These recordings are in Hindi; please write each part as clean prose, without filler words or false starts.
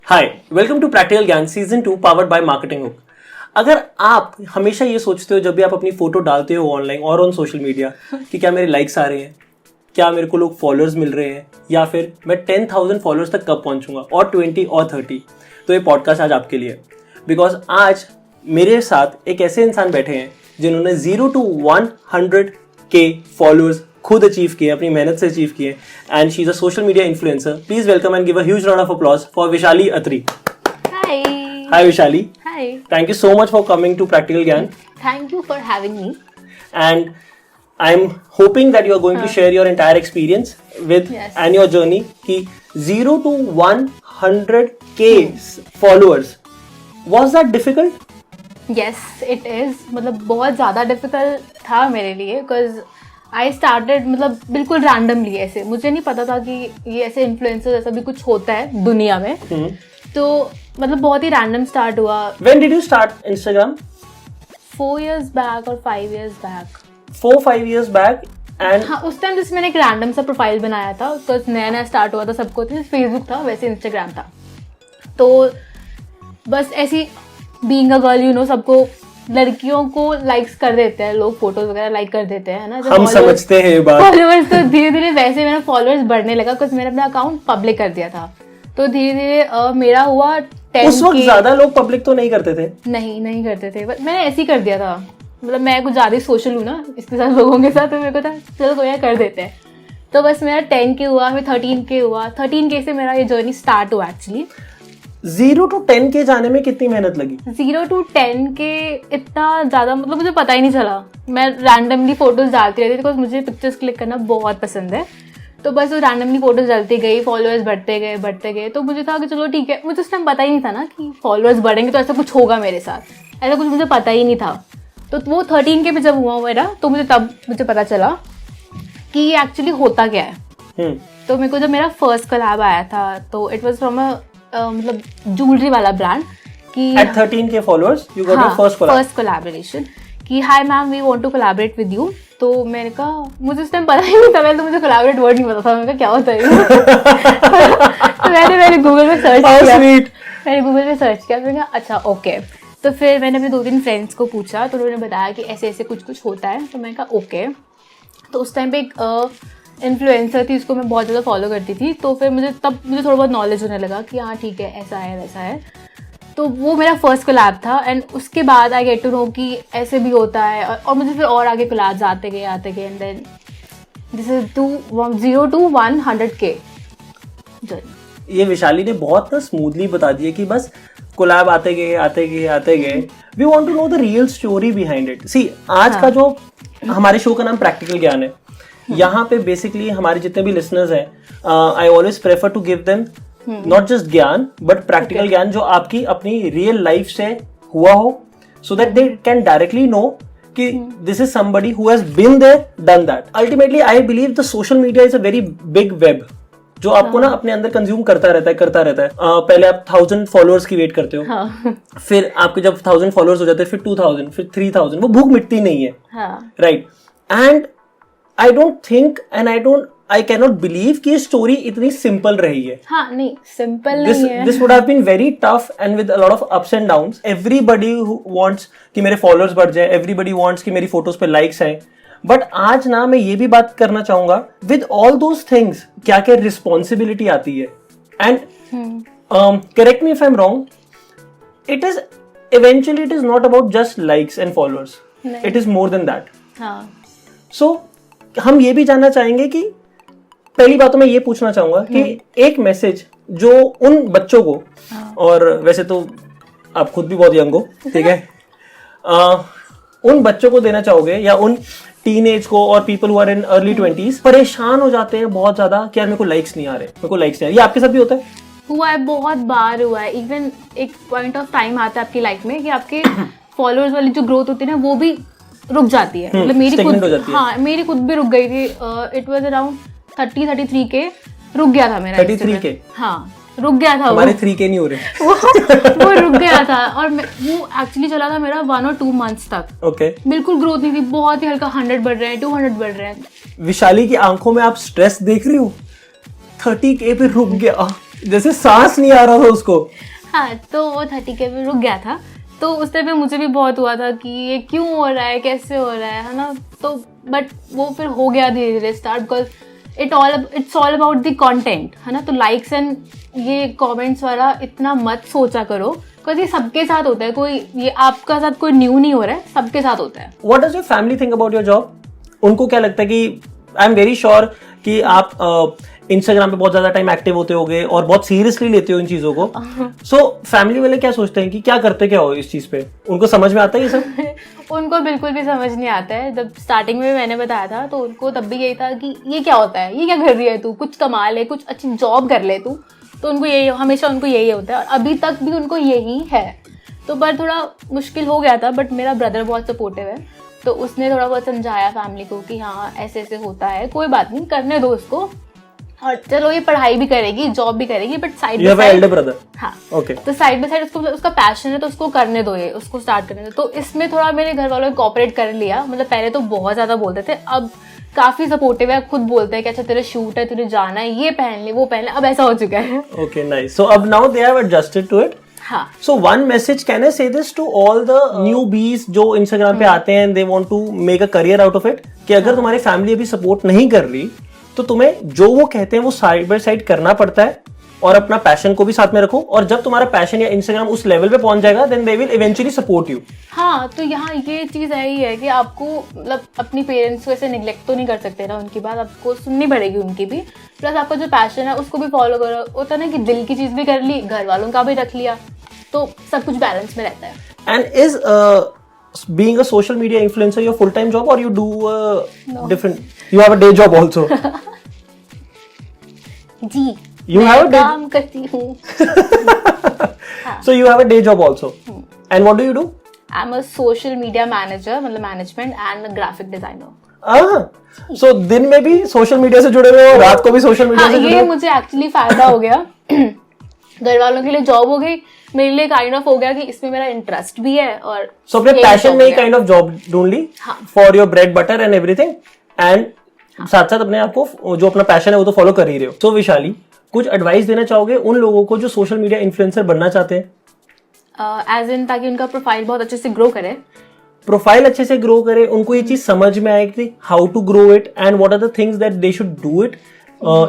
हाय, वेलकम टू प्रैक्टिकल ज्ञान season 2 powered by marketing hook. अगर आप हमेशा ये सोचते हो जब भी आप अपनी फोटो डालते हो ऑनलाइन और ऑन सोशल मीडिया कि क्या मेरे लाइक्स आ रहे हैं, क्या मेरे को लोग फॉलोअर्स मिल रहे हैं, या फिर मैं 10,000 फॉलोअर्स तक कब पहुंचूंगा, और 20 और 30, तो ये पॉडकास्ट आज आपके लिए। बिकॉज आज मेरे साथ एक ऐसे इंसान बैठे हैं जिन्होंने 0 to 100K फॉलोअर्स खुद अचीव किए, अपनी मेहनत से अचीव किए, and she is a social media influencer. Please welcome and give a huge round of applause for Vishali Atri. Hi. Hi Vishali. Hi. Thank you so much for coming to Practical Gyan. Thank you for having me. And I'm hoping that you are going to share your entire experience with and your journey ki 0 to 100K followers. Was that difficult? Yes, it is. मतलब बहुत ज़्यादा difficult था मेरे लिए because I started मतलब बिल्कुल randomly ऐसे, मुझे नहीं पता था कि ये ऐसे influencers ऐसा भी कुछ होता है दुनिया में। तो मतलब बहुत ही random start हुआ। When did you start Instagram? 4 years back और 5 years back. 4-5 years back. And हाँ, उस टाइम जैसे मैंने एक रैंडम सा प्रोफाइल बनाया था, बिकॉज नया नया स्टार्ट हुआ था सबको, तो फेसबुक था वैसे इंस्टाग्राम था। तो बस ऐसी being a girl, you know, सबको लड़कियों को लाइक्स कर देते हैं लोग, फोटोज वगैरह लाइक कर देते हैं, है ना। हम समझते हैं ये बात। फॉलोअर्स तो धीरे धीरे वैसे मेरा फॉलोअर्स बढ़ने लगा, बिकॉज मैंने अपना अकाउंट पब्लिक कर दिया था। तो धीरे धीरे मेरा हुआ 10K। उस वक्त ज्यादा लोग पब्लिक तो नहीं करते थे। नहीं करते थे, मैंने ऐसे ही कर दिया था। मतलब मैं कुछ ज़्यादा ही सोशल हूँ ना इसके साथ, लोगों के साथ, तो मेरे को था चलो कोई ना कर देते हैं। तो बस मेरा 10K हुआ, फिर 13K हुआ। 13K से मेरा ये जर्नी स्टार्ट हुआ एक्चुअली। 0 to 10K जाने में कितनी मेहनत लगी? 0 to 10K इतना ज़्यादा मतलब मुझे पता ही नहीं चला। मैं रैंडमली फोटोज डालती रहती थी, बिकॉज मुझे पिक्चर्स क्लिक करना बहुत पसंद है। तो बस वो रैंडमली फोटोज डालती गई, फॉलोअर्स बढ़ते गए। तो मुझे था कि चलो ठीक है, मुझे उस टाइम पता ही नहीं था ना कि फॉलोअर्स बढ़ेंगे तो ऐसा कुछ होगा मेरे साथ, ऐसा कुछ मुझे पता ही नहीं था। तो वो 13K पे जब हुआ मेरा, तो मुझे पता चला कि ये एक्चुअली होता क्या है। तो मेरे को जब मेरा फर्स्ट कोलैब आया था, तो इट वाज फ्रॉम मतलब ज्वेलरी वाला ब्रांड कि At 13K followers you got your first collab. First collaboration कि hi ma'am we want to collaborate with you. तो मैंने कहा, मुझे उस टाइम पता ही नहीं था, पहले तो मुझे कोलैबोरेट वर्ड नहीं पता था। मैंने कहा क्या होता है तो मैंने गूगल में सर्च किया। मैंने कहा अच्छा ओके। तो फिर मैंने अपने 2-3 फ्रेंड्स को पूछा, तो उन्होंने बताया कि ऐसे ऐसे कुछ होता है। तो मैंने कहा ओके। तो उस टाइम पे एक इन्फ्लुएंसर थी, उसको मैं बहुत ज़्यादा फॉलो करती थी। तो फिर मुझे थोड़ा बहुत नॉलेज होने लगा कि हाँ ठीक है, ऐसा है वैसा है। तो वो मेरा फर्स्ट कोलैब था। एंड उसके बाद आई गेट टू नो कि ऐसे भी होता है, और मुझे फिर और आगे कोलैब्स आते गए। And then this is 0 to 100K journey. ये विशाली ने बहुत ना स्मूथली बता दिया कि बस कोलैब आते गए। We want to know the real story behind it. See, आज का जो हमारे शो का नाम प्रैक्टिकल ज्ञान है, यहाँ पे बेसिकली हमारे जितने भी लिसनर्स हैं, I always prefer to give them not just ज्ञान बट प्रैक्टिकल ज्ञान जो आपकी अपनी रियल लाइफ से हुआ हो, so that they can directly know कि this is somebody who has been there, done that. Ultimately I believe the social media is a very big web जो आपको ना अपने अंदर कंज्यूम करता रहता है। पहले आप 1000 फॉलोअर्स की वेट करते हो, फिर आपके जब 1000 फॉलोअर्स हो जाते हैं, फिर 2000, फिर 3000, वो भूख मिटती नहीं है, right. And I don't think and I cannot believe कि ये स्टोरी इतनी सिंपल रही है। हाँ, नहीं सिंपल नहीं है। This would have been very tough and with a lot of ups and downs. Everybody wants कि मेरे फॉलोअर्स बढ़ जाए, एवरीबडी वांट्स कि मेरी फोटोज पे लाइक्स आए। बट आज ना मैं ये भी बात करना चाहूंगा, विद ऑल दोज थिंग्स क्या क्या रिस्पॉन्सिबिलिटी आती है। And correct me if I am wrong, it is not about just likes and followers, it is more than that. So हम ये भी जानना चाहेंगे कि पहली बात तो मैं ये पूछना चाहूंगा कि एक मैसेज जो उन बच्चों को, और वैसे तो आप खुद भी बहुत यंग हो, ठीक है, उन बच्चों को देना चाहोगे, या उन टीनेज को और people who are in early 20s परेशान हो जाते हैं बहुत ज्यादा कि यार मेरे को लाइक्स नहीं आ रहे, ये आपके साथ भी होता है? हुआ है, बहुत बार हुआ है। इवन एक पॉइंट ऑफ टाइम आता है आपकी लाइफ में कि आपके फॉलोअर्स वाली जो ग्रोथ होती है ना, वो भी रुक जाती है। मतलब मेरी खुद भी रुक गई थी। इट वाज अराउंड 33K रुक गया था मेरा। 33K? हाँ, रुक गया था। हमारे 3K नहीं हो रहे। वो रुक गया था, और वो एक्चुअली चला था मेरा 1 or 2 months तक। ओके। बिल्कुल ग्रोथ नहीं थी, बहुत ही हल्का 100 बढ़ रहे हैं, 200 बढ़ रहे हैं। विशाली की आंखों में आप स्ट्रेस देख रही हो? 30K पे रुक गया। जैसे सांस नहीं आ रहा था उसको। हाँ, तो वो 30K पे रुक गया था। तो उस टाइम पे मुझे भी बहुत हुआ था कि ये क्यों हो रहा है, कैसे हो रहा है ना। तो बट वो फिर हो गया धीरे धीरे start, because it's all about the content, है ना। तो लाइक्स एंड ये कमेंट्स वाला इतना मत सोचा करो, बिकॉज ये सबके साथ होता है, कोई ये आपका साथ कोई न्यू नहीं हो रहा है, सबके साथ होता है। What does your family think about your job? उनको क्या लगता है कि आई एम वेरी श्योर कि आप इंस्टाग्राम पे बहुत ज्यादा टाइम एक्टिव होते होगे और बहुत सीरियसली लेते हो इन चीजों को। सो फैमिली वाले क्या सोचते हैं कि क्या करते क्या हो इस चीज पे? उनको समझ में आता है ये सब? उनको बिल्कुल भी समझ नहीं आता है। जब स्टार्टिंग में मैंने बताया था तो उनको तब भी यही था कि ये क्या होता है, ये क्या कर रही है तू, कुछ कमा ले, कुछ अच्छी जॉब कर ले तू। तो उनको यही, हमेशा उनको यही होता है और अभी तक भी उनको यही है। तो पर थोड़ा मुश्किल हो गया था, बट मेरा ब्रदर बहुत सपोर्टिव है, तो उसने थोड़ा बहुत समझाया फैमिली को कि हाँ ऐसे ऐसे होता है, कोई बात नहीं, करने दो उसको, और चलो ये पढ़ाई भी करेगी, जॉब भी करेगी, but side by side. Elder brother? हाँ, ओके। तो साइड बाय साइड उसको, उसका पैशन है तो उसको करने दो, ये उसको स्टार्ट करने दो। तो इसमें थोड़ा मेरे घर वालों ने कोऑपरेट कर लिया। मतलब पहले तो बहुत ज्यादा बोलते थे, अब काफी सपोर्टिव है, खुद बोलते हैं कि अच्छा तेरा शूट है, तुझे जाना है, ये पहन ले, वो पहन ले। अब ऐसा हो चुका है। Okay, nice. सो अब now they have adjusted to it. हाँ। So one message, can I say this to all the newbies जो Instagram पे आते हैं, they want to make a career out of it, कि अगर तुम्हारी फैमिली अभी सपोर्ट नहीं कर रही तो तुम्हें जो वो कहते हैं वो साइड बाय साइड करना पड़ता है, और अपना पैशन को भी साथ में रखो, और जब तुम्हारा पैशन या इंस्टाग्राम उस लेवल पे पहुंच जाएगा then they will eventually support you. हाँ, तो यहाँ ये चीज़ है ही है कि आपको मतलब अपनी पेरेंट्स को ऐसे निगलेक्ट तो नहीं कर सकते ना, उनकी बात आपको सुननी पड़ेगी उनकी भी। प्लस आपका जो पैशन है उसको भी फॉलो करो। होता ना कि दिल की चीज़ भी कर ली, घर वालों का भी रख लिया, तो सब कुछ बैलेंस में रहता है। And is being a social media influencer your full time job, or you do different, you have a day job also? जी, you have a day काम करती हूँ। so you have a day job also, and what do you do? I'm a social media manager, मतलब management, and graphic designer। so दिन में भी सोशल मीडिया से जुड़े हुए हो, रात को भी सोशल मीडिया से जुड़े ये हो? मुझे एक्चुअली फायदा हो गया। घर वालों के लिए जॉब हो गई, मेरे लिए काइंड ऑफ हो गया कि इसमें मेरा इंटरेस्ट भी है, और सो अपने पैशन में ही काइंड ऑफ जॉब ढूंढ ली for your bread butter and everything, and साथ साथ अपने आप को जो अपना पैशन है वो तो फॉलो कर ही रहे हो। सो विशाली, कुछ एडवाइस देना चाहोगे उन लोगों को जो सोशल मीडिया इन्फ्लुएंसर बनना चाहते हैं? एज इन ताकि उनका प्रोफाइल बहुत अच्छे से ग्रो करे। प्रोफाइल अच्छे से ग्रो करे, उनको ये चीज समझ में आए कि how to grow it and what are the things that they should do it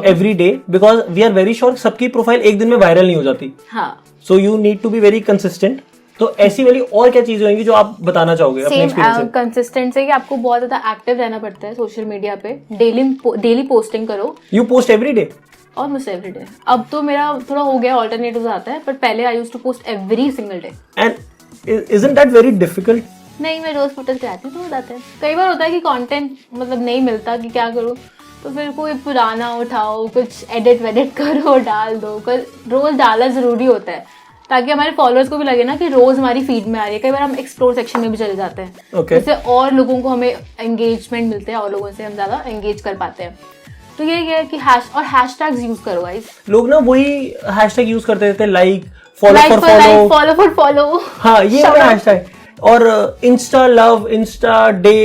every day, because we are very sure सबकी प्रोफाइल एक दिन में वायरल नहीं हो जाती। हाँ, so you need to be very consistent. तो ऐसी वाली और क्या चीजें होंगी जो आप बताना चाहोगे अपने एक्सपीरियंस से? कंसिस्टेंट से कि आपको बहुत ज्यादा एक्टिव रहना पड़ता है सोशल मीडिया पे। डेली पोस्टिंग करो। You post every day? Almost every day. अब तो मेरा थोड़ा हो गया, ऑल्टरनेटिव आता है, बट पहले I used to post every single day. And isn't that very difficult? नहीं, मैं रोज फोटोज कराती हूँ तो हो जाते हैं। कई बार होता है कि कंटेंट मतलब नहीं मिलता कि क्या करूँ, तो फिर कोई पुराना उठाओ, कुछ एडिट वेडिट करो, डाल दो। रोज डालना जरूरी होता है ताकि हमारे फॉलोअर्स को भी लगे ना कि रोज हमारी फीड में आ रही है। कई बार हम एक्सप्लोर सेक्शन में भी चले जाते हैं, जिससे और लोगों को हमें एंगेजमेंट मिलते हैं और लोगों से हम ज्यादा एंगेज कर पाते हैं। तो ये है कि हैशटैग्स यूज करो गाइस। लोग ना वही हैशटैग यूज करते रहते हैं, लाइक फॉलो फॉर फॉलो। हाँ, ये वाला हैशटैग, और Insta love, Insta day,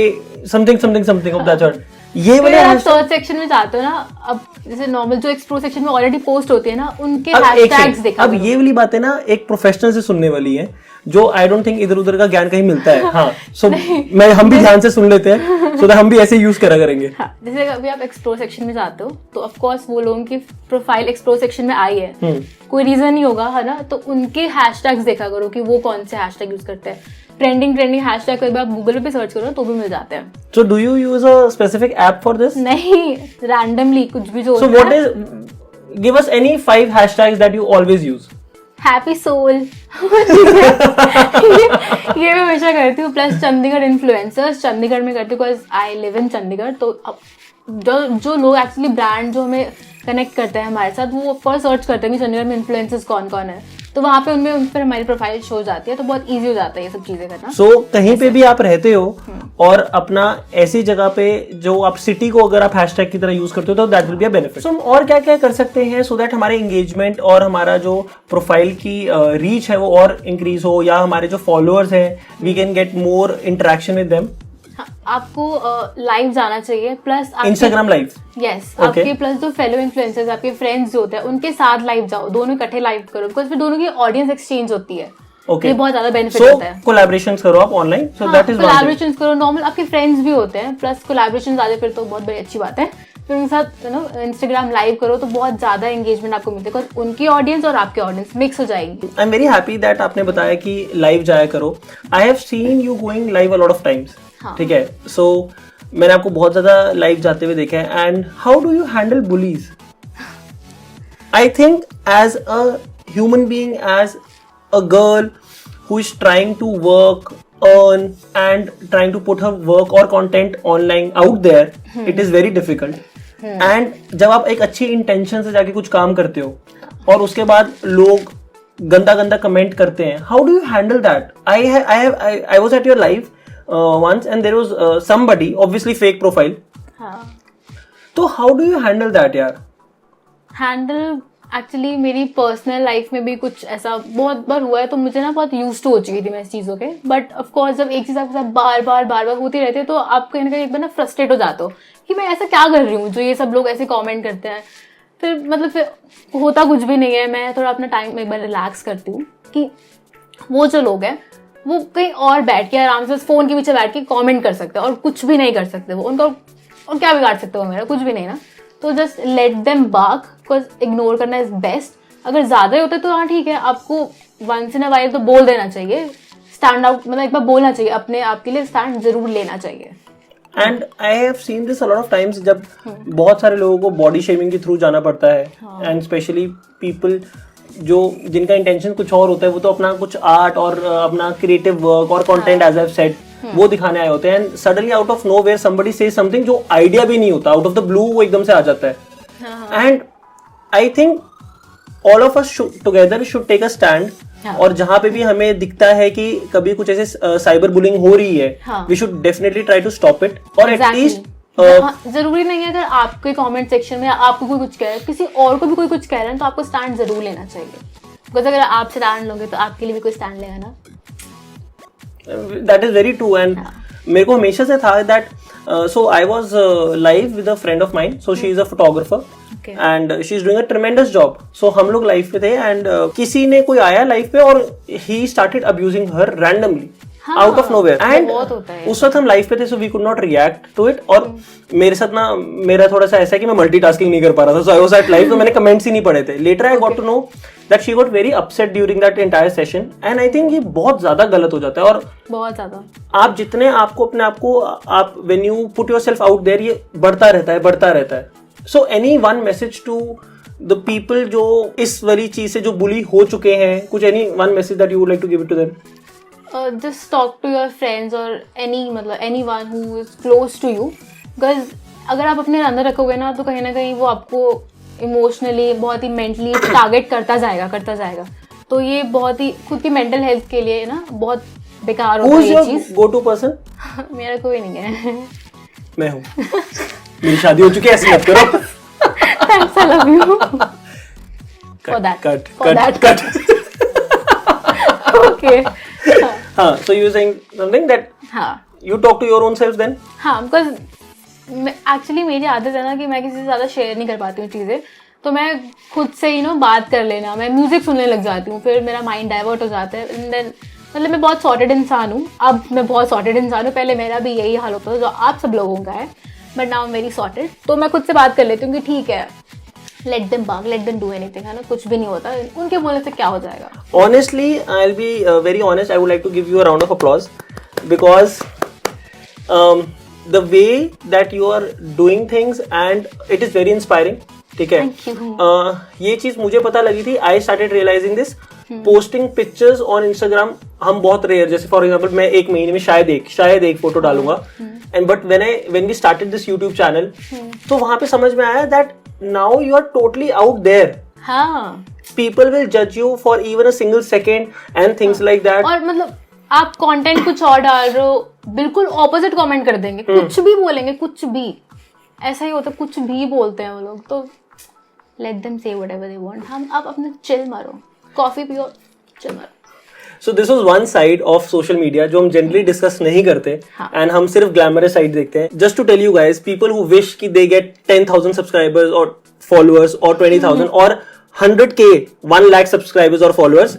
something of that sort. ये वाले आप सर्च सेक्शन में जाते हो ना, अब जैसे नॉर्मल जो एक्सप्लोर सेक्शन में ऑलरेडी पोस्ट होती है ना, उनके हैशटैग्स देखा। अब ये वाली बातें ना एक प्रोफेशनल से सुनने वाली है, जो आई डोंट थिंक इधर उधर का ज्ञान कहीं मिलता है। हाँ, सो हम भी ध्यान से सुन लेते हैं, सो हम भी ऐसे यूज करा करेंगे। हाँ, जैसे अभी आप एक्सप्लोर सेक्शन में जाते हो तो ऑफ कोर्स वो लोगों की प्रोफाइल एक्सप्लोर सेक्शन में आई है, कोई रीजन नहीं होगा, है ना। तो उनके हैशटैग्स देखा करो कि वो कौन से हैशटैग यूज करते हैं। ट्रेंडिंग हैशटैग कभी आप गूगल पे सर्च करो तो भी मिल जाते हैं। So do you use a specific app for this? नहीं, रैंडमली कुछ भी जो। So what is, give us any 5 hashtags that you always use. Happy soul. ये मैं हमेशा करती हूँ। प्लस चंडीगढ़ इन्फ्लुएंसर्स, चंडीगढ़ में करती हूँ because I live in Chandigarh. तो जो लोग एक्चुअली ब्रांड जो हमें कनेक्ट करते हैं हमारे साथ, वो फर्स्ट सर्च करते हैं कि चंडीगढ़ में इन्फ्लुएंसर्स कौन कौन है, तो वहाँ पे उनमें उन पर हमारी प्रोफाइल शो जाती है, तो बहुत इजी हो जाता है ये सब चीजें करना। सो कहीं पे भी आप रहते हो और अपना ऐसी जगह पे जो आप सिटी को अगर आप हैशटैग की तरह यूज करते हो तो that will be a benefit. So हम और क्या क्या कर सकते हैं सो दैट हमारे एंगेजमेंट और हमारा जो प्रोफाइल की रीच है वो और इंक्रीज हो, या हमारे जो फॉलोअर्स हैं we can get more interaction with them? हाँ, आपको लाइव जाना चाहिए, प्लस इंस्टाग्राम लाइव, यस आपके प्लस जो फेलो इन्फ्लुएंसर्स, आपके फ्रेंड्स जो होते हैं उनके साथ लाइव जाओ, दोनों इकट्ठे लाइव करो, बिकॉज फिर दोनों की ऑडियंस एक्सचेंज होती है। ओके, ये बहुत ज्यादा बेनिफिट होता है। कोलैबोरेशंस करो आप online, so that is collaborations करो, नॉर्मल आपके फ्रेंड्स भी होते हैं, प्लस कोलैबोरेशंस आ जाए फिर तो बहुत बड़ी अच्छी बात है। फिर उनके साथ इंस्टाग्राम लाइव करो तो बहुत ज्यादा एंगेजमेंट आपको मिलती है, बिकॉज उनकी ऑडियंस और आपके ऑडियंस मिक्स हो जाएगी। I am very happy that आपने बताया कि लाइव जाया करो। I have seen you going live a lot of times, ठीक है, सो मैंने आपको बहुत ज्यादा लाइव जाते हुए देखा है। And how do you handle bullies? I think as a human being, as a girl who is trying to work, earn and trying to put her work or content online out there, it is very difficult. And जब आप एक अच्छी इंटेंशन से जाके कुछ काम करते हो और उसके बाद लोग गंदा गंदा कमेंट करते हैं, how do you handle that? I was at your live once and there was somebody, obviously fake profile. तो how do you handle that यार? हैंडल एक्चुअली मेरी पर्सनल लाइफ में भी कुछ ऐसा बहुत बार हुआ है, तो मुझे ना बहुत यूज टू हो चुकी थी मैं इस चीज़ों के। बट ऑफकोर्स जब एक चीज़ आपके साथ बार बार होती रहती है तो आप कहीं ना कहीं एक बार ना फ्रस्ट्रेट हो जाते हो कि मैं ऐसा क्या कर रही हूँ जो ये सब लोग ऐसे कमेंट करते हैं। फिर होता कुछ भी नहीं है, मैं थोड़ा अपना टाइम एक बार रिलैक्स करती हूँ कि वो जो लोग हैं वो कहीं और बैठ के आराम से फ़ोन के पीछे बैठ के कॉमेंट कर सकते हैं और कुछ भी नहीं कर सकते वो, उनका और क्या बिगाड़ सकते हो मेरा, कुछ भी नहीं ना। तो जस्ट लेट देम बाक, बिकॉज इग्नोर करना इज बेस्ट। अगर ज्यादा ही होता है तो हाँ ठीक है, आपको वंस इन अ वाइल तो बोल देना चाहिए, स्टैंड आउट, मतलब एक बार बोलना चाहिए, अपने आप के लिए स्टैंड जरूर लेना चाहिए। And I have seen this a lot of times, जब बहुत सारे लोगों को बॉडी शेमिंग के थ्रू जाना पड़ता है, एंड स्पेशली पीपल जो जिनका इंटेंशन कुछ और होता है, वो तो अपना कुछ आर्ट और अपना क्रिएटिव वर्क और content as I have said वो दिखाने आए होते हैं, and suddenly out of nowhere somebody says something जो आइडिया भी नहीं होता, आउट ऑफ द ब्लू वो एकदम से आ जाता है। And I think all of us together should take a stand, और जहां पे भी हमें दिखता है कि कभी कुछ ऐसे साइबर बुलिंग हो रही है, we should definitely try to stop it, और एटलीस्ट जरूरी नहीं है अगर आपके कमेंट सेक्शन में आपको कोई कुछ कह रहा है, किसी और को भी कोई कुछ कह रहा है, तो आपको स्टैंड जरूर लेना चाहिए, बिकॉज अगर आप स्टैंड लोगे तो आपके लिए भी कोई स्टैंड लेगा ना। That is very true, and मेरे को हमेशा से था that so I was live with a friend of mine, so she is a photographer, and she is doing a tremendous job. So हम लोग live पे थे, and किसी ने कोई आया live पे और he started abusing her randomly, out of nowhere, and उस वक्त हम live पे थे, so we could not react to it. और मेरे साथ ना मेरा थोड़ा सा ऐसा है कि मैं multitasking नहीं कर पा रहा था, so I was at live, तो मैंने comments ही नहीं पढ़े थे। Later I got to know that she got very upset during that entire session, and I think ये बहुत ज्यादा गलत हो जाता है, और बहुत ज्यादा आप जितने आपको अपने आप को आप when you put yourself out there, ये बढ़ता रहता है। So any one message to the people जो इस वाली चीज से जो बुली हो चुके हैं, कुछ any one message that you would like to give it to them? Just talk to your friends or anyone who is close to you, because अगर आप अपने अंदर रखोगे ना तो कहीं ना कहीं वो आपको इमोशनली बहुत ही मेंटली टारगेट करता जाएगा, तो ये बहुत ही खुद की मेंटल हेल्थ के लिए ना बहुत बेकार होता है ये चीज। Go to person? मेरा कोई नहीं है। मैं हूँ, मेरी शादी हो चुकी है, ऐसे मत करो। Thanks, I love you for that. Cut. Okay. हाँ, so you were saying something that you talk to your own self then? हाँ, because एक्चुअली मेरी आदत है ना कि मैं किसी से ज़्यादा शेयर नहीं कर पाती हूँ चीज़ें, तो मैं खुद से बात कर लेना, मैं म्यूजिक सुनने लग जाती हूँ, फिर मेरा माइंड डाइवर्ट हो जाता है, एंड देन मतलब मैं बहुत सॉर्टेड इंसान हूँ, अब मैं बहुत सॉर्टेड इंसान हूँ, पहले मेरा भी यही हाल होता था जो आप सब लोगों का है, बट नाउ वेरी सॉर्टेड। तो मैं खुद से बात कर लेती हूँ कि ठीक है, let them Bagh, let them do anything, है ना, कुछ भी नहीं होता, उनके बोलने से क्या हो जाएगा। Honestly, I'll be very honest, I would like to give you a round of applause, because the way that you are doing things and it is very inspiring, ठीक है। Thank you. ये चीज मुझे पता लगी थी, I started realizing this posting pictures on Instagram, हम बहुत रेयर, जैसे फॉर एग्जांपल मैं एक महीने में शायद एक फोटो डालूंगा, and but when we started this YouTube channel, तो वहां पे समझ में आया that now you are totally out there. हाँ, people will judge you for even a single second and things like that. और मतलब आप कंटेंट कुछ और डाल रहे हो, बिल्कुल ऑपोजिट कमेंट कर देंगे, कुछ भी बोलेंगे, कुछ भी ऐसा ही होता है, कुछ भी बोलते हैं वो लोग, तो let them say whatever they want. हम आप अपना चिल मारो, कॉफी पियो, चिल मारो। So this was one side of social media जो हम जनरली डिस्कस नहीं करते एंड हम सिर्फ ग्लैमरस साइड देखते हैं. Just to tell you guys, people who wish कि they get 10,000 subscribers or followers or 20,000 or 100k 1 lakh subscribers or followers,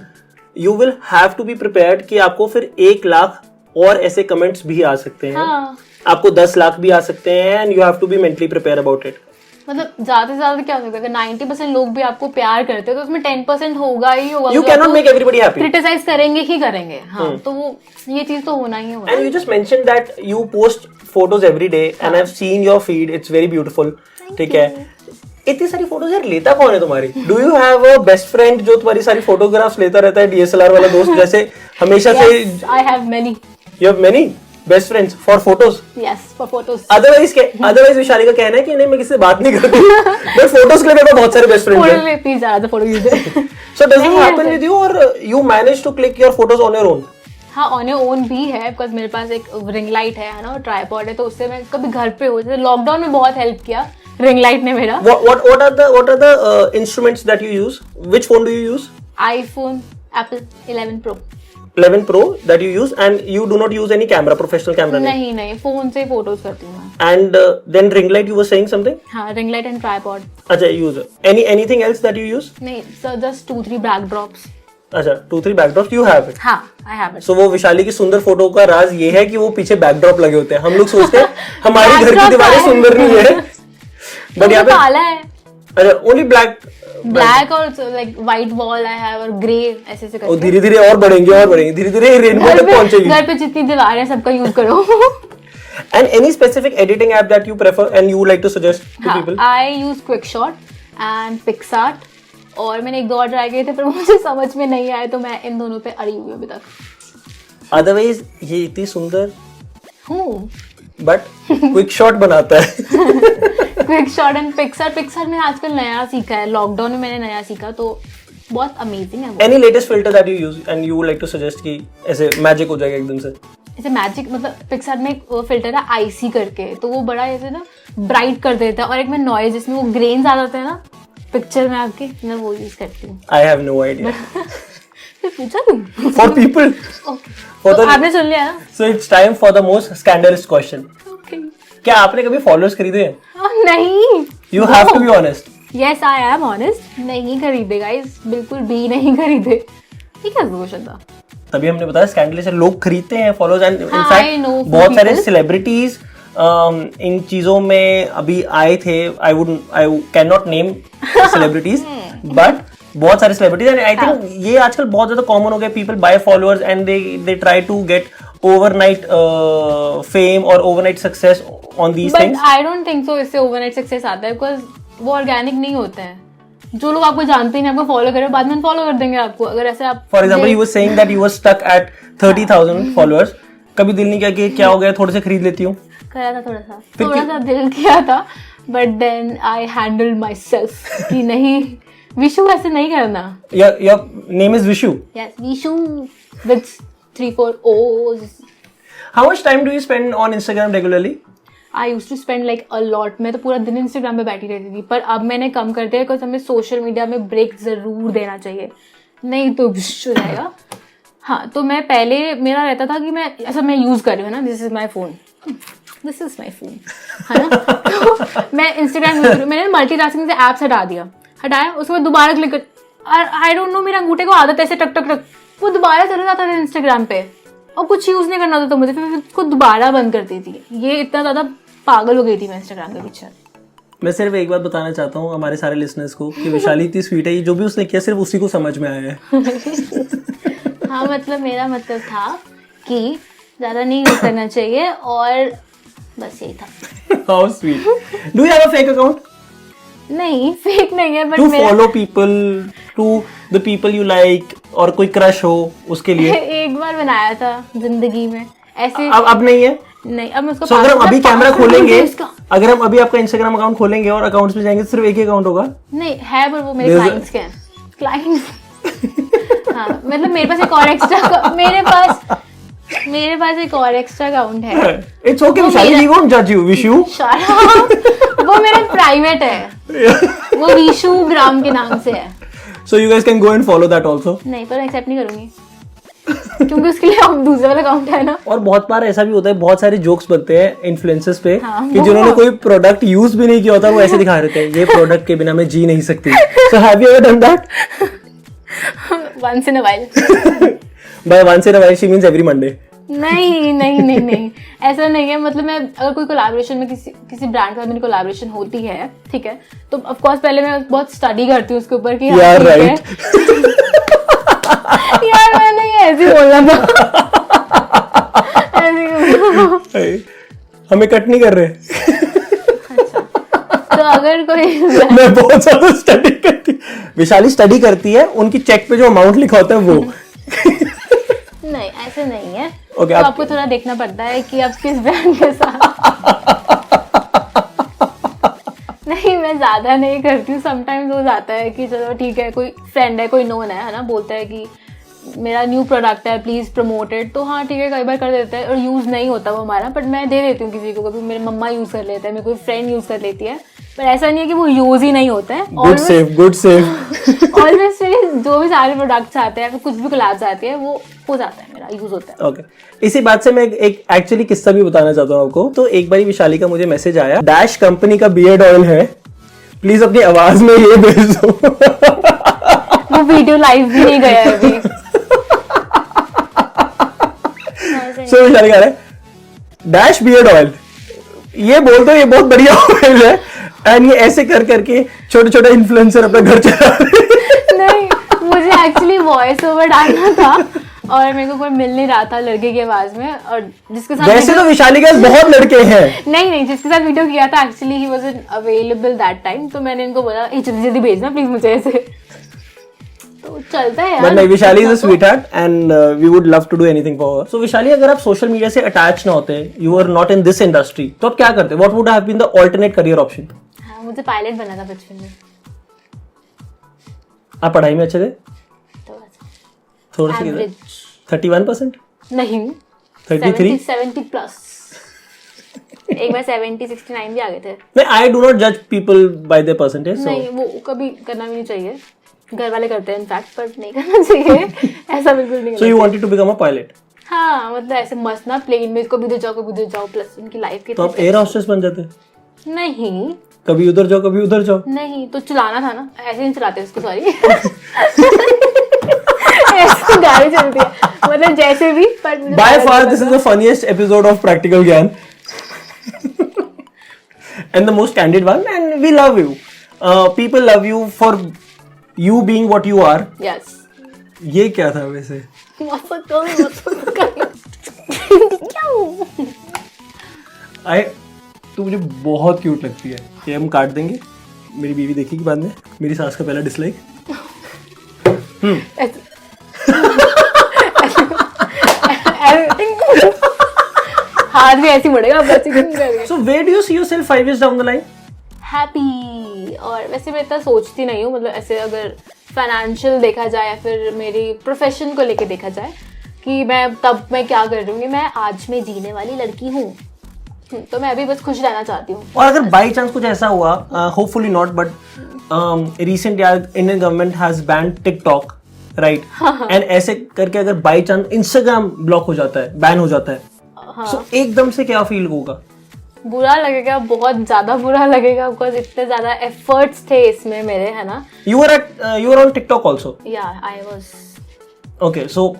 you will have to be prepared कि आपको फिर 1 लाख और ऐसे कमेंट्स भी आ सकते हैं. आपको 10 लाख भी आ सकते हैं and you have to be mentally prepare about it. मतलब ज्यादा से ज्यादा क्या होगा, अगर 90% लोग भी आपको प्यार करते हैं तो उसमें 10% होगा ही होगा. You cannot make everybody happy. Criticise करेंगे ही करेंगे. हाँ, तो वो ये चीज तो होना ही होगा. And you just mentioned that you post photos every day and I've seen your feed. It's very beautiful. ठीक है. इतनी सारी फोटोज यार लेता कौन है तुम्हारी? Do you have a best friend जो तुम्हारी सारी फोटोग्राफ्स लेता रहता है, DSLR वाला दोस्त जैसे हमेशा से? I have many. You have many best friends for photos? Yes, for photos. Otherwise Vishali का कहना है कि नहीं मैं किसी से बात नहीं करती बट फोटोज के लिए मेरे पास बहुत सारे बेस्ट फ्रेंड्स हैं. फोटो ले प्लीज ज्यादा photo use. So does it happen with you or you manage to click your photos on your own? हाँ, ऑन योर ओन भी है बिकॉज मेरे पास एक रिंग लाइट है ना, ट्राइपॉड है, तो उससे मैं कभी घर पे हो, जैसे लॉकडाउन में बहुत हेल्प किया रिंग लाइट ने मेरा. What are the instruments that you use? Which phone do you use? iPhone, Apple 11 Pro. 11 Pro that you use and you do not use any camera, professional camera? नहीं, फोन से फोटोज करती हूँ. And then ring light, you were saying something? हाँ, रिंग लाइट एंड ट्राइपॉड. अच्छा, use anything else that you use? नहीं सर, जस्ट 2-3 बैकड्रॉप्स. अच्छा, 2-3 backdrops you have it? हाँ, I have it. So वो विशाली की सुंदर फोटो का राज ये है कि वो पीछे बैकड्रॉप लगे होते हैं. हम लोग सोचते हैं हमारी घर की दीवारें सुंदर नहीं है बट यहाँ पे काला है. अच्छा, ओनली ब्लैक और like white wall I have और ग्रे ऐसे से करके. और धीरे धीरे और बढ़ेंगे धीरे धीरे रेनबो तक पहुंचेगी. घर पे जितनी दीवारें हैं सबका यूज करो. And any specific editing app that you prefer and you would like to suggest to people? I use QuickShot and PicsArt. और मैंने 1-2 और ट्राई किए थे पर मुझे समझ में नहीं आए, तो मैं इन दोनों पे अड़ी हुई हूँ अभी तक. अदरवाइज ये इतनी सुंदर हूँ बट क्विक शॉट बनाता है. क्विक शॉट एंड पिक्सार में आजकल नया सीखा है, लॉकडाउन में मैंने नया सीखा, तो बहुत अमेजिंग है. Any latest filter that you use and you would like to suggest कि ऐसे मैजिक हो जाएगा एकदम से? ऐसे मैजिक मतलब पिक्सार में एक फिल्टर है आईसी करके, तो वो बड़ा ऐसे ना ब्राइट कर देता है, और एक में नॉइज जिसमें वो ग्रेन्स आ जाते हैं ना पिक्चर में आपके, मैं वो यूज करती हूँ. I have no idea. फिर पूछा तुम फॉर पीपल. तो आपने सुन लिया ना. So it's time for the most scandalous question. क्या आपने कभी फॉलोअर्स खरीदे हैं? नहीं. You have to be honest. Yes, I am honest. नहीं खरीदे गाइस, बिल्कुल भी नहीं खरीदे. ये क्या क्वेश्चन था? तभी हमने बताया स्कैंडलस लोग खरीदते हैं फॉलोअर्स एंड इनफैक्ट बहुत सारे सेलिब्रिटीज इन चीजों में अभी आए थे. I can not name celebrities but बहुत सारे सेलिब्रिटीज एंड आई थिंक ये आजकल बहुत ज्यादा कॉमन हो गया. People buy followers and they try to get overnight fame और overnight success on these things. But I don't think so इससे ओवरनाइट सक्सेस आता है, बिकॉज वो ऑर्गेनिक नहीं होते हैं. जो लोग आपको जानते हैं, आपको फॉलो करें, बाद में फॉलो कर देंगे आपको. अगर ऐसे आप for example you were saying that you were stuck at 30,000 followers, कभी दिल नहीं किया कि क्या हो गया थोड़े से खरीद लेती हूँ? करा था थोड़ा सा दिल किया था, but then I handled myself कि नहीं विशु ऐसे नहीं करना. Your name is Vishu? Yes, Vishu with 3-4 O's. How much time do you spend on Instagram regularly? I use to spend like a lot. मैं तो पूरा दिन इंस्टाग्राम पे बैठी रहती थी, पर अब मैंने कम कर दिया बिकॉज हमें सोशल मीडिया में ब्रेक जरूर देना चाहिए, नहीं तो हो जाएगा. हाँ, तो मैं पहले मेरा रहता था कि मैं ऐसा मैं यूज कर रही हूँ ना, दिस इज माई फोन है ना. तो मैं इंस्टाग्राम मैंने मल्टीटास्किंग से ऐप्स हटाया, उसके बाद दोबारा क्लिक कर. आई डोंट नो, मेरे अंगूठे को आदत ऐसे टक टक टक वो दोबारा चला जाता था इंस्टाग्राम पे, और कुछ यूज नहीं करना होता था मुझे, फिर उसको दोबारा बंद करती थी. ये इतना ज्यादा पागल हो गई थी मैं इंस्टाग्राम के पीछे. मैं सिर्फ एक बात बताना चाहता हूँ हमारे सारे लिसनर्स को कि विशाली इतनी स्वीट है, जो भी उसने किया सिर्फ उसी को समझ में आया है. हाँ, मतलब मेरा मतलब था कि ज्यादा नहीं यूज करना चाहिए, और बस यही था. How sweet. Do you have a fake account? नहीं, फेक नहीं है, but to follow people, to the people you like, और कोई क्रश हो उसके लिए? एक बार बनाया था जिंदगी में ऐसे. अब नहीं है? नहीं, अब उसको. अगर हम अभी कैमरा खोलेंगे, अगर हम अभी आपका इंस्टाग्राम अकाउंट खोलेंगे और अकाउंट्स में जाएंगे तो सिर्फ एक ही अकाउंट होगा? नहीं है, पर वो मेरे क्लाइंट्स के हैं. क्लाइंट्स. हाँ, मतलब मेरे पास एक और एक्स्ट्रा मेरे पास एक और एक्स्ट्रा अकाउंट है. It's okay Vishali, we won't जज यू. विशु वो मेरा प्राइवेट है, वो विशु ग्राम के नाम से है. So you guys can go and follow that also. नहीं, पर एक्सेप्ट नहीं करूंगी. क्योंकि उसके लिए अब दूसरा वाला अकाउंट है ना। और बहुत बार ऐसा भी होता है, बहुत सारे जोक्स बनते हैं इन्फ्लुएंसर्स पे हाँ, कि जिन्होंने कोई प्रोडक्ट यूज भी नहीं किया होता, वो ऐसे दिखा रहे थे ये प्रोडक्ट के बिना मैं जी नहीं सकती। So have you ever done that? Once in a while. By once in a while she means every Monday. नहीं, ऐसा नहीं है। मतलब मैं अगर कोई कोलैबोरेशन में किसी ब्रांड के साथ मेरी कोलैबोरेशन होती है, ठीक है, तो ऑफ कोर्स पहले मैं बहुत स्टडी करती हूँ उसके ऊपर कि यार राइट यार मैंने ये ऐसे बोलना था। हमें कट नहीं कर रहे। तो अगर कोई मैं बहुत ज्यादा स्टडी करती, विशाली स्टडी करती है, उनकी चेक पे जो अमाउंट लिखा होता है वो। नहीं, ऐसे नहीं है। Okay, तो आपको थोड़ा देखना पड़ता है कि आप किस ब्रांड के साथ। नहीं, मैं ज्यादा नहीं करती हूँ। समटाइम्स हो जाता है कि चलो ठीक है, कोई फ्रेंड है, कोई नोन है ना, बोलता है कि मेरा न्यू प्रोडक्ट है, प्लीज प्रमोटेड, तो हाँ ठीक है, कई बार कर देते हैं और यूज नहीं होता वो हमारा, बट मैं दे देती हूँ किसी को। कभी मेरे मम्मा यूज कर लेते हैं, मेरी कोई फ्रेंड यूज कर लेती है, पर ऐसा नहीं है कि वो यूज ही नहीं होता है। Good save. ऑलवेज मेरे जो भी सारे प्रोडक्ट्स आते हैं, फिर कुछ भी कोलैब्स आते हैं, वो हो जाता है, मेरा यूज होता है। ओके, इसी बात से मैं एक एक्चुअली किस्सा भी बताना चाहता हूँ आपको। तो एक बारी विशाली का मुझे मैसेज आया, डैश कंपनी का बियर्ड ऑयल है, प्लीज अपनी आवाज में ये भेज दो। वो वीडियो लाइव भी नहीं गया है अभी। सो विशाली कह रहा है डैश बियर्ड ऑयल, ये बोल दो ये बहुत बढ़िया ऑयल है, एंड ये ऐसे कर करके छोटे छोटे इन्फ्लुएंसर अपना घर चला रहे। नहीं, मुझे एक्चुअली वॉइस ओवर डालना था और मेरे को कोई मिल नहीं रहा था लड़के की आवाज में, और जिसके साथ वैसे तो विशाली के बहुत लड़के हैं। नहीं, जिसके साथ वीडियो किया था actually he wasn't available that time, तो मैंने इनको बोला जल्दी जल्दी भेजना प्लीज मुझे ऐसे। तो चलता है यार। But नहीं, Vishali is a sweetheart and we would love to do anything for her. So Vishali, अगर आप सोशल मीडिया से अटैच ना होते, you are not in this industry, तो आप क्या करते? What would have been the alternate career option? हाँ, मुझे पायलट बनना था बचपन में। आप पढ़ाई में अच्छे थे? तो थोड़ा सा एवरेज 31%? नहीं, 33? 70 प्लस। एक बार 70 69 भी आ गए थे। नहीं, आई डू नॉट जज पीपल बाय देयर परसेंटेज। नहीं, वो कभी करना भी नहीं चाहिए, घर वाले करते हैं इनफैक्ट, पर नहीं करना चाहिए। ऐसा बिल्कुल नहीं। So you wanted to become a pilot? हाँ, मतलब ऐसे मस्त ना प्लेन में कभी उधर जाओ, प्लस उनकी लाइफ की। तो आप एयर होस्टेस बन जाते? नहीं, कभी उधर जाओ कभी उधर जाओ। नहीं, तो चलाना था ना, ऐसे नहीं चलाते उसको, सॉरी। ऐसे गाड़ी चलती है, मतलब जैसे भी। पर by far this is the funniest episode of practical Gyaan and the most candid one, and we love you. People love you for you being what you are. Yes. ये क्या था वैसे? तू मुझे बहुत क्यूट लगती है। ये हम काट देंगे, मेरी बीवी देखेगी बाद में। मेरी सास का पहला डिसलाइक। हाथ भी ऐसी मुड़ेगा। So where do you see yourself 5 years down the line? Happy. और वैसे मैं इतना सोचती नहीं हूँ, मतलब ऐसे अगर फाइनेंशियल देखा जाए या फिर मेरी प्रोफेशन को लेके देखा जाए कि मैं क्या कर रही हूँ, मैं आज में जीने वाली लड़की हूँ, तो मैं अभी बस खुश रहना चाहती हूँ। और अगर बाई चांस कुछ ऐसा हुआ, hopefully not, but recent Indian government has banned TikTok, right, and ऐसे करके अगर बाई चांस इंस्टाग्राम ब्लॉक हो जाता है, बैन हो जाता है, so एकदम से क्या फील होगा? बुरा लगेगा, बहुत ज्यादा बुरा लगेगा, बिकॉज इतने ज्यादा एफर्ट्स थे इसमें मेरे, है ना। You were on TikTok also? Yeah, I was. Okay, so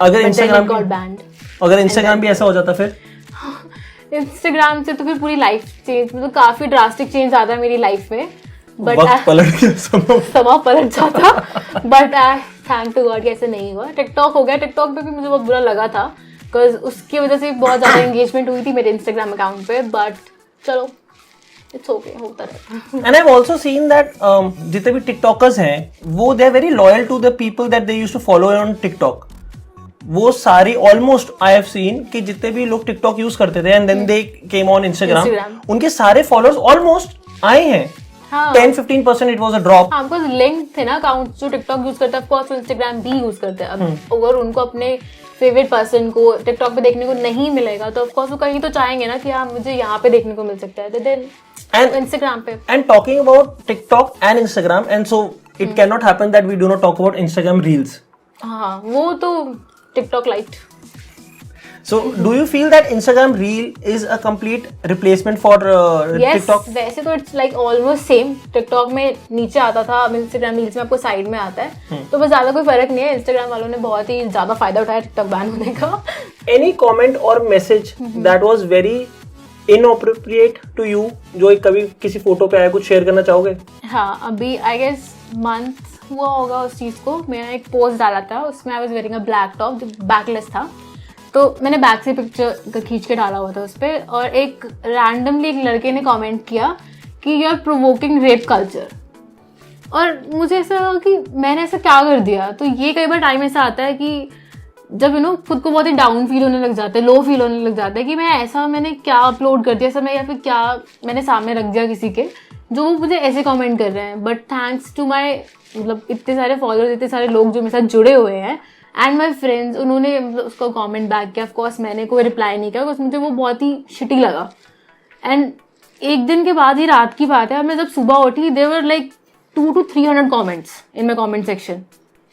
अगर इंस्टाग्राम भी ऐसा हो जाता फिर? इंस्टाग्राम से तो फिर पूरी लाइफ चेंज, मतलब काफी ड्रास्टिक चेंज आता मेरी लाइफ में, बट वक्त पलट गया, समा पलट जाता, but I thank to God ऐसे नहीं हुआ। टिकटॉक हो गया, टिकटॉक पे भी मुझे बहुत बुरा लगा था, बिकॉज उसकी वजह से बहुत ज्यादा एंगेजमेंट हुई थी मेरे इंस्टाग्राम अकाउंट पे, बट चलो इट्स ओके, होता रहता है। And I have also seen that जितने भी टिकटॉकर्स हैं वो they are very loyal to the people that they used to follow on TikTok. वो सारी ऑलमोस्ट आई हैव सीन कि जितने भी लोग टिकटॉक यूज करते थे and then they came on Instagram, उनके सारे फॉलोअर्स ऑलमोस्ट आए हैं। 10-15% इट वाज अ ड्रॉप। हमको लिंक थे ना अकाउंट, जो टिकटॉक यूज करता है, ऑफ कोर्स इंस्टाग्राम भी यूज करते हैं। अब अगर उनको अपने फेवरेट पर्सन को टिकटॉक पे देखने को नहीं मिलेगा, तो ऑफ कोर्स वो कहीं तो चाहेंगे ना कि हाँ मुझे यहाँ पे देखने को मिल सकता है, देन इंस्टाग्राम पे। And talking about TikTok and Instagram, and so it cannot happen that we do not talk about Instagram Reels. हाँ वो तो TikTok light. So, do you feel that Instagram Reel is a complete replacement for TikTok? वैसे तो it's like almost same. TikTok में नीचे आता था, इंस्टाग्राम रील्स में आपको साइड में आता है, तो बस ज्यादा कोई फर्क नहीं है. इंस्टाग्राम वालों ने बहुत ही ज्यादा फायदा उठाया टिकटॉक बैन होने का. Any comment or message that was very inappropriate to you, जो कभी किसी फोटो पे आया, कुछ शेयर करना चाहोगे? हाँ, अभी आई गेस मंथ हुआ होगा उस चीज को. मैंने एक पोस्ट डाला था, उसमें I was wearing a black top जो बैकलेस था, तो मैंने बैक से पिक्चर खींच के डाला हुआ था उस पर, और एक रैंडमली एक लड़के ने कमेंट किया कि you are provoking rape culture. और मुझे ऐसा लगा कि मैंने ऐसा क्या कर दिया. तो ये कई बार टाइम ऐसा आता है कि जब खुद को बहुत ही डाउन फील होने लग जाता है, लो फील होने लग जाता है कि मैंने क्या अपलोड कर दिया ऐसा, मैं या फिर क्या मैंने सामने रख दिया किसी के, जो वो मुझे ऐसे कमेंट कर रहे हैं. बट थैंक्स टू माई मतलब इतने सारे फॉलोअर्स, इतने सारे लोग जो मेरे साथ जुड़े हुए हैं एंड माई फ्रेंड्स, उन्होंने उसको कमेंट बैक किया. ऑफकोर्स मैंने कोई रिप्लाई नहीं किया बिकॉज मुझे वो बहुत ही शिटी लगा. एंड एक दिन के बाद ही रात की बात है, मैं जब सुबह उठी there were like 200 to 300 comments in my comment section.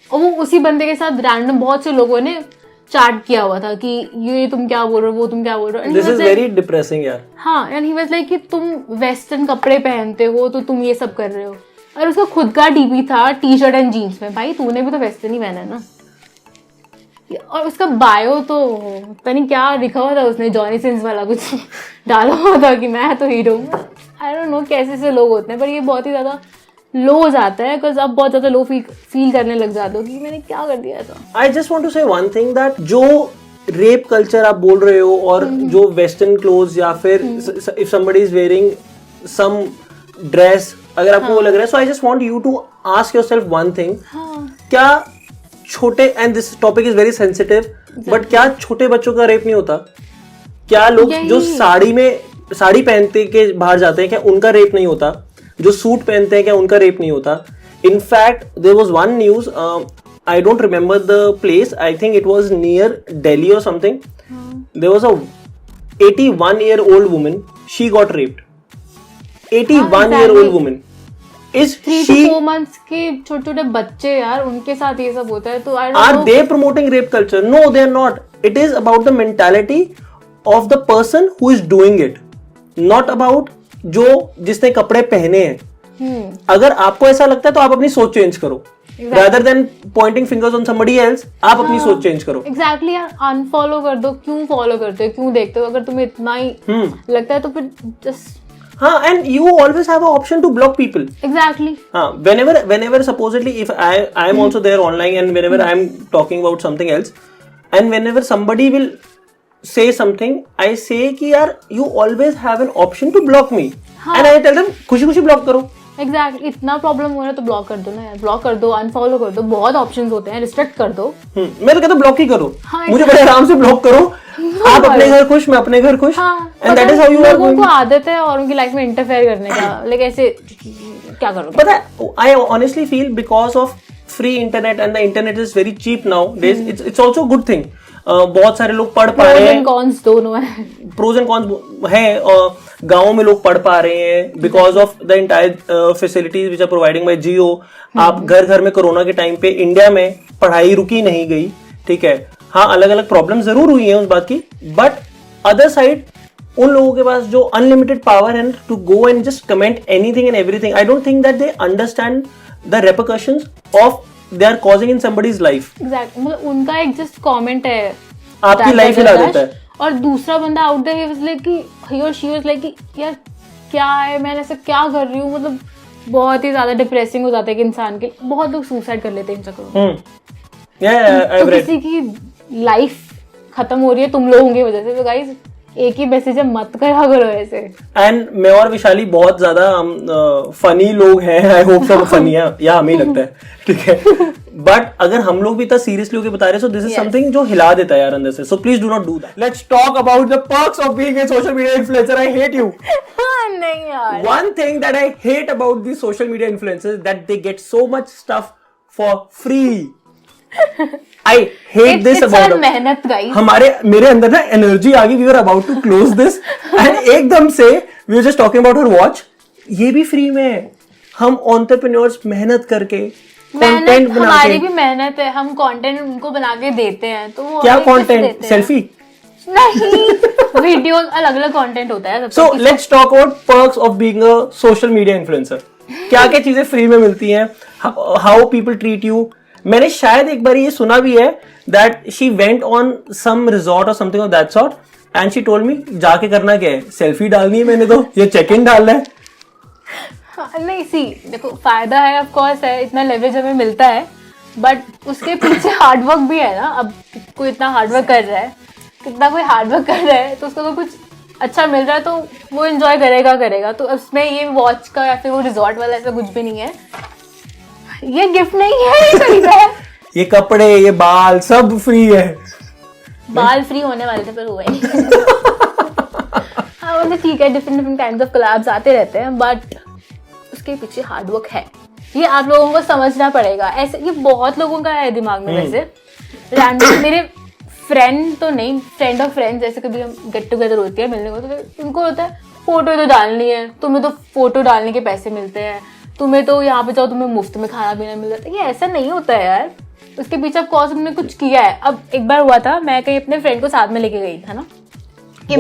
और वो उसी बंदे के साथ रैंडम बहुत से लोगों ने चैट किया हुआ था कि ये तुम क्या बोल रहे हो, वो तुम क्या बोल रहे हो. दिस इज वेरी डिप्रेसिंग यार. हाँ, एंड ही वाज लाइक कि तुम वेस्टर्न कपड़े पहनते हो तो तुम ये सब कर रहे हो. और उसका खुद का डीपी था टी शर्ट एंड जीन्स में. भाई तूने भी तो वेस्टर्न ही पहना है ना. और उसका बायो तो पता नहीं क्या लिखा हुआ था, उसने जॉनी सिंस वाला कुछ डाला हुआ था कि मैं तो हीरो हूँ. आई डोंट नो कैसे से लोग होते हैं, पर ये बहुत ही ज्यादा लो हो जाता है बिकॉज आप बहुत ज्यादा लो फील करने लग जाते हो कि मैंने क्या कर दिया था. आई जस्ट वांट टू से वन थिंग दैट जो रेप कल्चर आप बोल रहे हो और जो वेस्टर्न क्लोथ्स या फिर if somebody is wearing some dress, अगर आपको वो लग रहा है, so I just want you to ask yourself one thing. क्या छोटे, and this topic is very sensitive, but क्या छोटे बच्चों का रेप नहीं होता? क्या लोग जो साड़ी पहनते के बाहर जाते हैं, क्या उनका रेप नहीं होता? जो सूट पहनते हैं, क्या उनका रेप नहीं होता? In fact there was one news, I don't remember the place, I think it was near Delhi और something. There was a 81-year-old woman, she got raped. 81-year-old woman. Is 3 to 4 months के छोटे छोटे बच्चे यार, उनके साथ ये सब होता है. तो are they promoting rape culture? No, they are not. It is about the mentality of the person who is doing it, not about जिसने कपड़े पहने हैं. अगर आपको ऐसा लगता है तो आप अपनी सोच चेंज करो. Rather than pointing fingers on somebody else, आप अपनी सोच चेंज करो. Exactly यार, अनफॉलो कर दो. क्यों फॉलो करते हो, क्यों देखते हो? अगर तुम्हें इतना ही लगता है तो फिर जस्ट. हाँ, and you always have an option to block people. Exactly. हाँ, whenever supposedly if I am also there online and whenever I am talking about something else and whenever somebody will say something, I say कि यार you always have an option to block me. And I tell them खुशी block करो. Exactly. इतना प्रॉब्लम हो रहा है तो ब्लॉक कर दो ना यार. ब्लॉक कर दो, अनफॉलो कर दो, बहुत ऑप्शंस होते हैं. रिस्ट्रिक्ट कर दो. मैं तो कहता ब्लॉक ही करो. मुझे बड़े आराम से ब्लॉक करो. आप अपने घर खुश, मैं अपने घर खुश. And that is how you are. लोगों को आदत है और उनकी लाइफ में इंटरफेयर करने का. लाइक ऐसे क्या करोगे? पता है, I honestly feel because of free internet and the internet is very cheap nowadays. It's also good thing. बहुत सारे लोग पढ़ पा रहे हैं. कॉन्स दोनों है. प्रोज एंड कॉन्स है. गाँव में लोग पढ़ पा रहे हैं because of the entire facilities which are providing by Jio. आप घर घर में कोरोना के टाइम पे इंडिया में पढ़ाई रुकी नहीं गई. ठीक है, हाँ अलग अलग प्रॉब्लम जरूर हुई हैं उस बात की, बट अदर साइड उन लोगों के पास जो अनलिमिटेड पावर है to go and just comment anything and everything. I don't think that they understand the repercussions of they are causing in somebody's life. Exactly. मतलब उनका एक जस्ट कमेंट है, आपकी लाइफ हिला देता है. और दूसरा बंदा out there he was like कि ही और शी वाज लाइक कि यार क्या है, मैं ऐसा क्या कर रही हूँ. मतलब बहुत ही ज्यादा डिप्रेसिंग हो जाता है कि इंसान के. बहुत लोग सुसाइड कर लेते हैं इन चक्करों में. तो किसी की लाइफ खत्म हो रही है तुम लोगों की वजह से. तो गाइस एक ही मैसेज है, मत करा करो ऐसे. एंड मैं और विशाली बहुत ज्यादा फनी लोग हैं. आई होप सब फनी है, या हमें लगता है. ठीक है, बट अगर हम लोग भी इतना सीरियसली होकर बता रहे हैं, सो दिस इज समथिंग जो हिला देता है यार अंदर से. So please do not do that. Let's talk about the perks of being a social media influencer. I hate you. नहीं यार. One thing that I hate about these social media influencers that they get so much stuff for free. I hate this about them. मेहनत गाइस. मेरे अंदर ना एनर्जी आ गई. We were about to close this and एकदम से we were just talking about her watch. ये भी फ्री में है. हम entrepreneurs मेहनत करके कंटेंट बना हमारी के। भी मेहनत है, हम कंटेंट उनको बना के देते हैं, तो वो क्या हमें किस कंटेंट? देते हैं? सेल्फी? नहीं, वीडियो अलग अलग कंटेंट होता है। So let's talk about perks of being a social media influencer. क्या क्या चीजें फ्री में मिलती हैं, हाउ पीपल ट्रीट यू। मैंने शायद एक बार ये सुना भी है that she went on some resort और something of that sort and she told me जाके करना क्या है, सेल्फी डालनी है मैंने तो, ये चेक इन डालना है। नहीं, सी देखो, फायदा है ऑफ कोर्स है, इतना लेवरेज हमें मिलता है, बट उसके पीछे हार्डवर्क भी है ना। अब कोई इतना हार्डवर्क कर रहा है, कितना कोई हार्डवर्क कर रहा है, तो उसको तो कुछ अच्छा मिल रहा है तो वो एंजॉय करेगा। तो उसमें ये वॉच का या फिर वो रिजॉर्ट वाला ऐसा कुछ भी नहीं है, ये गिफ्ट नहीं है, ये खरीदा है। ये कपड़े, ये बाल सब फ्री है। बाल फ्री होने वाले थे पर हुए नहीं। हाँ, मतलब ठीक है, डिफरेंट काइंड्स ऑफ कोलैब्स आते रहते हैं, बट उसके पीछे हार्डवर्क है, ये आप लोगों को समझना पड़ेगा। ऐसे ये बहुत लोगों का है दिमाग में। वैसे रैंडम मेरे फ्रेंड तो नहीं, फ्रेंड ऑफ फ्रेंड्स, जैसे कभी हम गेट टुगेदर होती है मिलने को, तो उनको होता है फोटो तो डालनी है, तुम्हें तो फोटो डालने के पैसे मिलते हैं, तुम्हें तो यहाँ पे जाओ तुम्हें मुफ्त में खाना पीना मिल जाता है। ये ऐसा नहीं होता है यार, उसके पीछे ऑफ कोर्स हमने कुछ किया है। अब एक बार हुआ था, मैं कहीं अपने फ्रेंड को साथ में लेके गई था ना, कि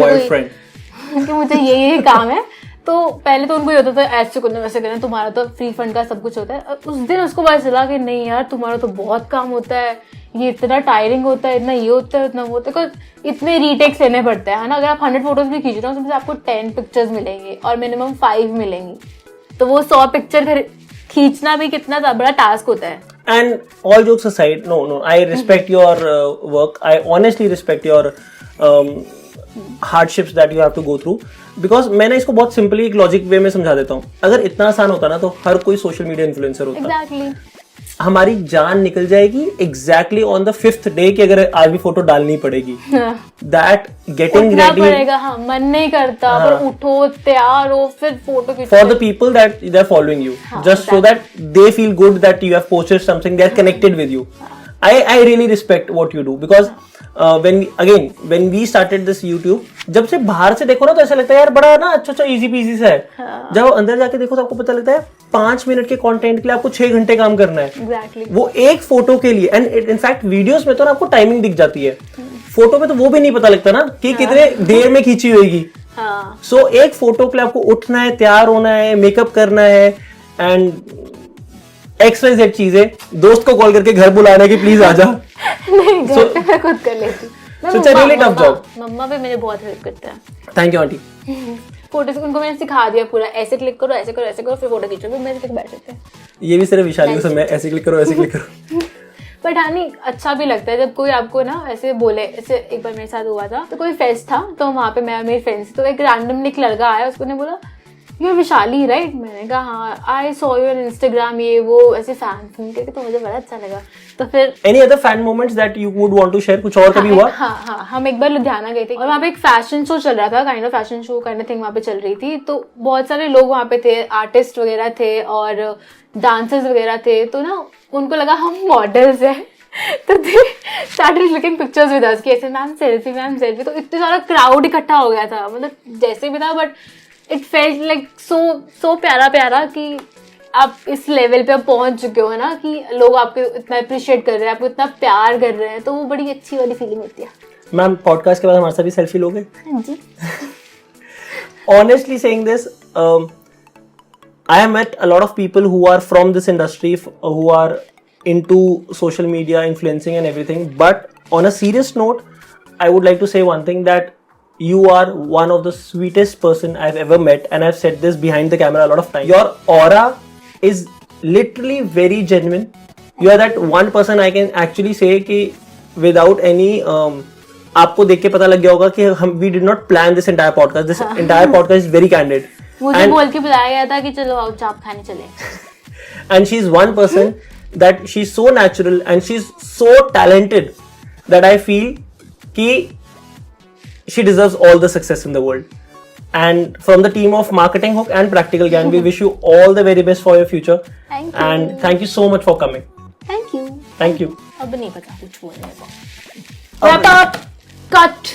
मुझे ये काम है, तो पहले तो उनको ये होता था ऐसे करना वैसे करना, तुम्हारा तो फ्री फंड का सब कुछ होता है। उस दिन उसको पता चला कि नहीं यार, तुम्हारा तो बहुत काम होता है, ये इतना टायरिंग होता है, इतना ये होता है, इतना वो होता है, इतने रीटेक्स लेने पड़ते हैं ना। अगर आप 100 फोटोज भी खींच रहे हो, उसमें से आपको 10 पिक्चर्स मिलेंगी और मिनिमम 5 मिलेंगी, तो वो 100 पिक्चर खींचना भी कितना बड़ा टास्क होता है। And all jokes aside, no, I respect your work. I honestly respect your hardships that you have to go through. Because मैंने इसको बहुत सिंपली एक लॉजिक वे में समझा देता हूँ। अगर इतना आसान होता ना तो हर कोई सोशल मीडिया इन्फ्लुएंसर होता। Exactly. हमारी जान निकल जाएगी exactly on the 5th day कि अगर आज भी फोटो डालनी पड़ेगी। दैट गेटिंग रेडी पड़ेगा, हाँ, मन नहीं करता, पर उठो, तैयार हो, फिर फोटो खींचो। For the people that they are following you, just so that they feel good that you have posted something, they are connected with you. I really respect what you do because when we started this YouTube, जब से बाहर से देखो ना तो ऐसा लगता है यार बड़ा ना अच्छा इजी पीजी सा है। जब अंदर जाके देखो तो आपको पता लगता है 5 मिनट के कंटेंट के लिए आपको 6 घंटे काम करना है। Exactly. वो एक फोटो के लिए। एंड इनफैक्ट वीडियोस में तो ना आपको टाइमिंग दिख जाती है, फोटो में तो वो भी नहीं पता लगता ना कि कितने देर में खींची होगी। सो एक फोटो के लिए आपको उठना है, तैयार होना है, मेकअप करना है एंड XYZ चीजें, दोस्त को कॉल करके घर बुलाना कि प्लीज आ जा। नहीं, घर पे मैं खुद कर लेती हूँ। So it's a really tough job. मम्मा भी मेरे बहुत हेल्प करते हैं। Thank you aunty. फोटो उनको मैंने सिखा दिया पूरा, ऐसे क्लिक करो, ऐसे करो, ऐसे करो, फिर फोटो खींचो, फिर मेरे पे बैठ जाते हैं। ये भी सिर्फ विशाली को समय ऐसे क्लिक करो, ऐसे क्लिक करो। बट हाँ, नहीं, अच्छा भी लगता है जब कोई आपको ना ऐसे बोले। ऐसे एक बार मेरे साथ हुआ था, तो कोई फेस्ट था, तो वहाँ पे मैं मेरी फ्रेंड्स, तो एक रैंडम एक लड़का आया, उसको ने बोला यू विशाली राइट। मैंने कहा हाँ, I saw you on Instagram, ये वो ऐसे फैन सुन के, तो मुझे बड़ा अच्छा लगा। तो फिर any other fan moments that you would want to share? कुछ और कभी हुआ? हाँ, हम एक बार लुधियाना गए थे और वहाँ पे एक फैशन शो चल रहा था, kind of fashion show kind of thing वहाँ पे चल रही थी। तो बहुत सारे लोग वहाँ पे थे, आर्टिस्ट वगैरह थे और डांसर्स वगैरह थे। तो ना उनको लगा हम मॉडल्स हैं, तो they started looking pictures with us कि ऐसे मैम सेल्फी। तो इतना सारा क्राउड इकट्ठा हो गया था, मतलब जैसे भी था, but it felt like so प्यारा कि आप इस लेवल पे पहुंच चुके हो ना कि लोग आपको इतना अप्रिशिएट कर रहे हैं, आपको इतना प्यार कर रहे हैं, तो वो बड़ी अच्छी वाली फीलिंग होती है। मैम पॉडकास्ट के बाद हमारे साथ भी सेल्फी लोगे? हाँ जी। Honestly saying this, I have met a lot of people who are from this industry, who are into social media influencing and everything, but on a serious note, I would like to say one thing, that you are one of the sweetest person I've ever met, and I've said this behind the camera a lot of times. Your aura is literally very genuine. You are that one person I can actually say कि without any आपको देख के पता लग गया होगा कि हम we did not plan this entire podcast. This entire podcast is very candid. मुझे बोल के बुलाया गया था कि चलो आओ चाप खाने चले। And she's one person that she's so natural and she's so talented that I feel कि she deserves all the success in the world. And from the team of Marketing Hook and Practical Gyan, we wish you all the very best for your future. Thank you. And thank you so much for coming. Thank you. Thank you. अब नहीं पता कुछ बोलने को। Wrap up. Cut.